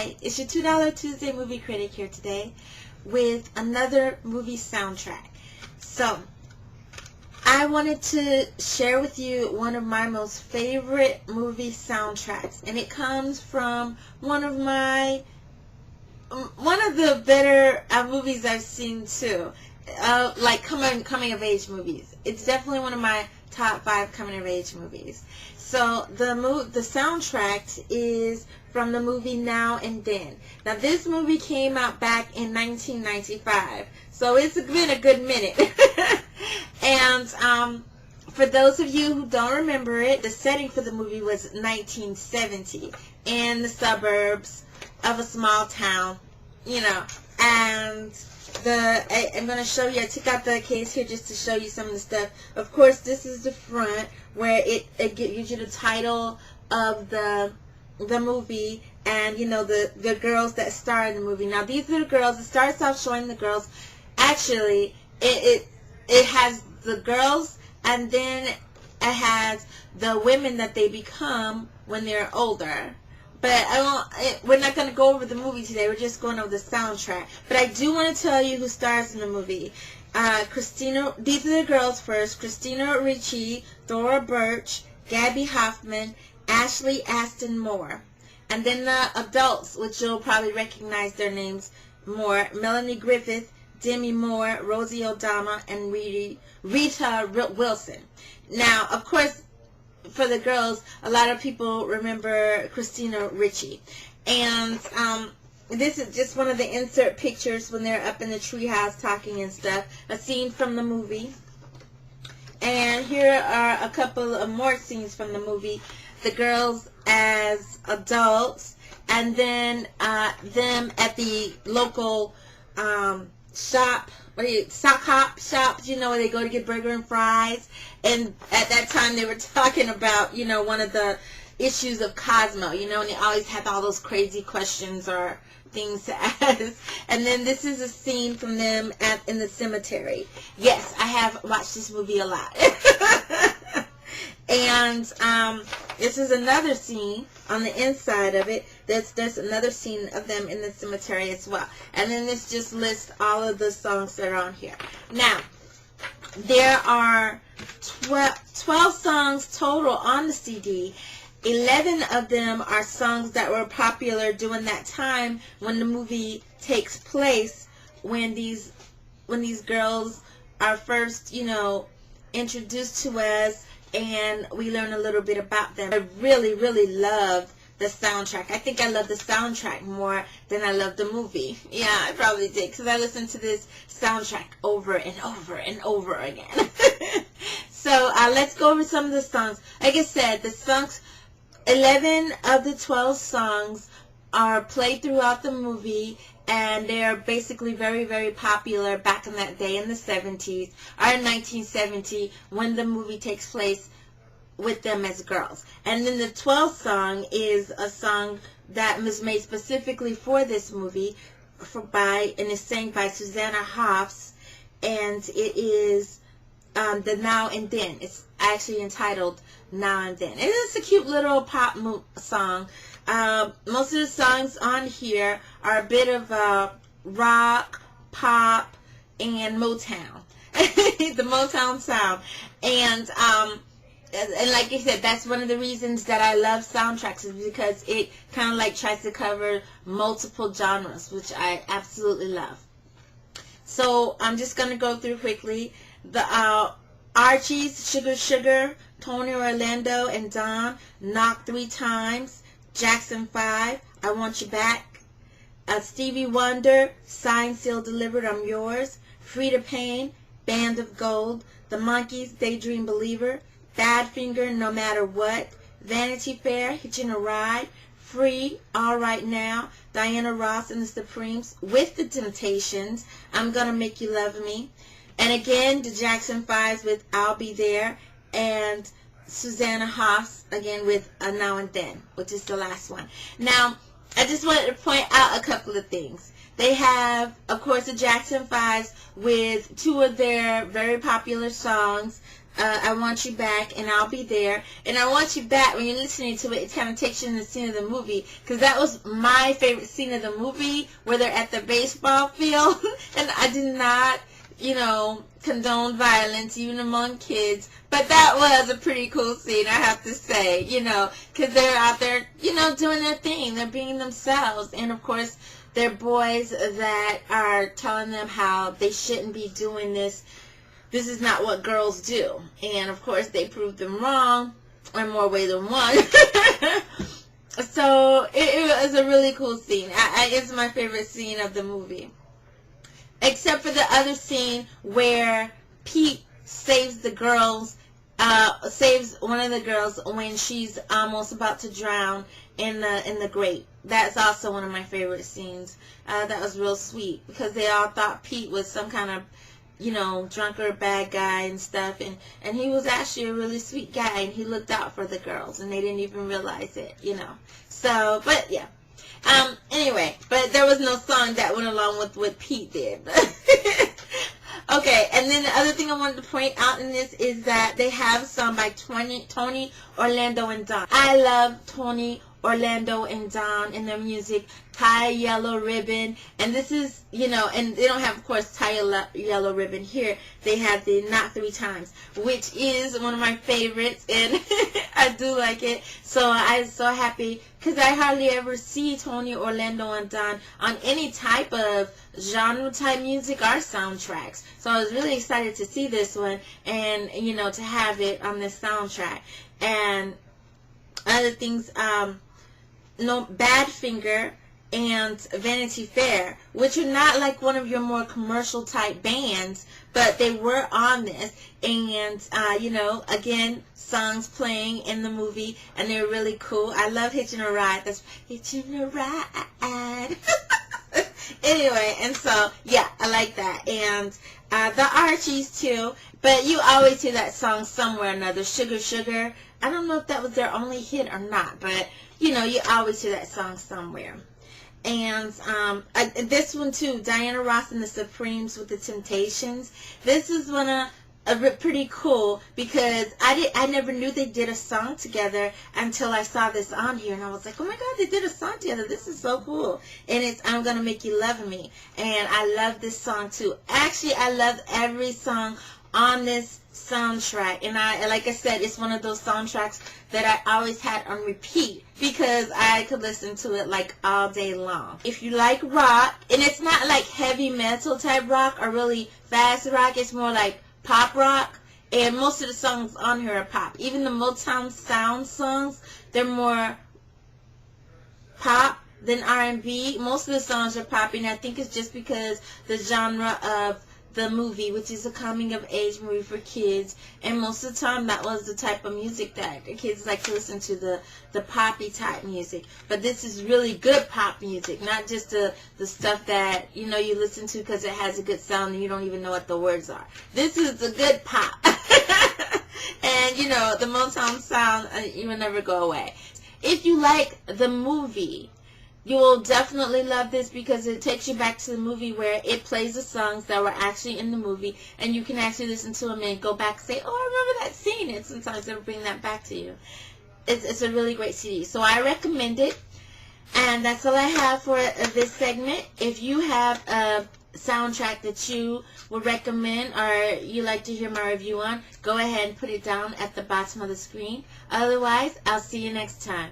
Hi, it's your $2 Tuesday movie critic here today with another movie soundtrack. So, I wanted to share with you one of my most favorite movie soundtracks, and it comes from one of the better movies I've seen too, like coming of age movies. It's definitely one of my top 5 coming of age movies. So the soundtrack is from the movie Now and Then. Now this movie came out back in 1995, so it's been a good minute. And for those of you who don't remember it, the setting for the movie was 1970 in the suburbs of a small town, and I'm going to show you, I took out the case here just to show you some of the stuff. Of course, this is the front where it gives you the title of the movie and, the girls that star in the movie. Now, these are the girls. It starts off showing the girls. Actually, it has the girls, and then it has the women that they become when they're older. But we're not going to go over the movie today. We're just going over the soundtrack. But I do want to tell you who stars in the movie. These are the girls first. Christina Ricci, Thora Birch, Gabby Hoffman, Ashley Aston Moore. And then the adults, which you'll probably recognize their names more. Melanie Griffith, Demi Moore, Rosie O'Donnell, and Rita Wilson. Now, of course, for the girls, a lot of people remember Christina Ricci. And this is just one of the insert pictures when they're up in the treehouse talking and stuff. A scene from the movie. And here are a couple of more scenes from the movie. The girls as adults. And then them at the local shop. Sock hop shop, where they go to get burger and fries. And at that time they were talking about, one of the issues of Cosmo, and they always had all those crazy questions or things to ask. And then this is a scene from them in the cemetery. Yes, I have watched this movie a lot. And this is another scene on the inside of it. There's another scene of them in the cemetery as well. And then this just lists all of the songs that are on here. Now, there are 12 songs total on the CD. 11 of them are songs that were popular during that time when the movie takes place, when these girls are first, introduced to us, and we learn a little bit about them. I really, really love the soundtrack. I think I love the soundtrack more than I love the movie. Yeah, I probably did, because I listened to this soundtrack over and over and over again. So let's go over some of the songs. Like I said, the songs, 11 of the 12 songs are played throughout the movie, and they're basically very, very popular back in that day in the 70s, or in 1970, when the movie takes place with them as girls. And then the 12th song is a song that was made specifically for this movie, and is sang by Susanna Hoffs, and it is the Now and Then. It's actually entitled Now and Then. And it's a cute little pop song. Most of the songs on here are a bit of rock, pop, and Motown. The Motown sound. And like I said, that's one of the reasons that I love soundtracks, is because it kind of like tries to cover multiple genres, which I absolutely love. So I'm just going to go through quickly. The Archie's, Sugar Sugar, Tony Orlando and Don, Knock 3 Times, Jackson 5, I Want You Back, Stevie Wonder, Signed, Sealed, Delivered, I'm Yours, Frida Payne, Band of Gold, The Monkees, Daydream Believer, Badfinger, No Matter What, Vanity Fair, Hitching a Ride, Free, All Right Now, Diana Ross and the Supremes, With the Temptations, I'm Gonna Make You Love Me, and again, the Jackson 5s with I'll Be There, and Susanna Hoffs, again, with Now and Then, which is the last one. Now, I just wanted to point out a couple of things. They have, of course, the Jackson 5s with 2 of their very popular songs, I Want You Back, and I'll Be There. And I Want You Back, when you're listening to it, it kind of takes you in the scene of the movie, because that was my favorite scene of the movie, where they're at the baseball field, and I did not, condone violence, even among kids, but that was a pretty cool scene, I have to say, because they're out there, doing their thing, they're being themselves, and of course, they're boys that are telling them how they shouldn't be doing this. This is not what girls do. And, of course, they proved them wrong in more ways than one. So, it was a really cool scene. It's my favorite scene of the movie. Except for the other scene where Pete saves the girls, saves one of the girls when she's almost about to drown in the grate. That's also one of my favorite scenes. That was real sweet, because they all thought Pete was some kind of drunkard, bad guy and stuff, and he was actually a really sweet guy, and he looked out for the girls, and they didn't even realize it, So, but yeah. Anyway, but there was no song that went along with what Pete did. Okay, and then the other thing I wanted to point out in this is that they have a song by Tony, Orlando, and Dawn. I love Tony, Orlando, and Dawn in their music. Tie a Yellow Ribbon, and this is, and they don't have, of course, Tie a Yellow Ribbon here. They have the Not Three Times, which is one of my favorites, and I do like it. So I'm so happy, because I hardly ever see Tony, Orlando, and Dawn on any type of genre-type music or soundtracks. So I was really excited to see this one, and, to have it on this soundtrack. And other things, Badfinger and Vanity Fair, which are not like one of your more commercial type bands, but they were on this, and again, songs playing in the movie, and they're really cool. I love Hitching a Ride. That's Hitching a Ride. Anyway, and so yeah, I like that. And the Archies too, but you always hear that song somewhere or another. Sugar Sugar, I don't know if that was their only hit or not, but you always hear that song somewhere. And this one too, Diana Ross and the Supremes with the Temptations. This is one of pretty cool, because I never knew they did a song together until I saw this on here, and I was like, oh my god, they did a song together. This is so cool. And it's I'm Gonna Make You Love Me, and I love this song too. Actually, I love every song on this soundtrack, and like I said, it's one of those soundtracks that I always had on repeat, because I could listen to it like all day long. If you like rock, and it's not like heavy metal type rock or really fast rock, it's more like pop rock, and most of the songs on here are pop. Even the Motown sound songs, they're more pop than R&B. Most of the songs are pop, and I think it's just because the genre of the movie, which is a coming of age movie for kids, and most of the time that was the type of music that the kids like to listen to, the poppy type music. But this is really good pop music, not just the stuff that you listen to because it has a good sound and you don't even know what the words are. This is the good pop. And the Motown sound, you will never go away. If you like the movie, you will definitely love this, because it takes you back to the movie where it plays the songs that were actually in the movie, and you can actually listen to them and go back and say, oh, I remember that scene, and sometimes they'll bring that back to you. It's a really great CD, so I recommend it. And that's all I have for this segment. If you have a soundtrack that you would recommend or you like to hear my review on, go ahead and put it down at the bottom of the screen. Otherwise, I'll see you next time.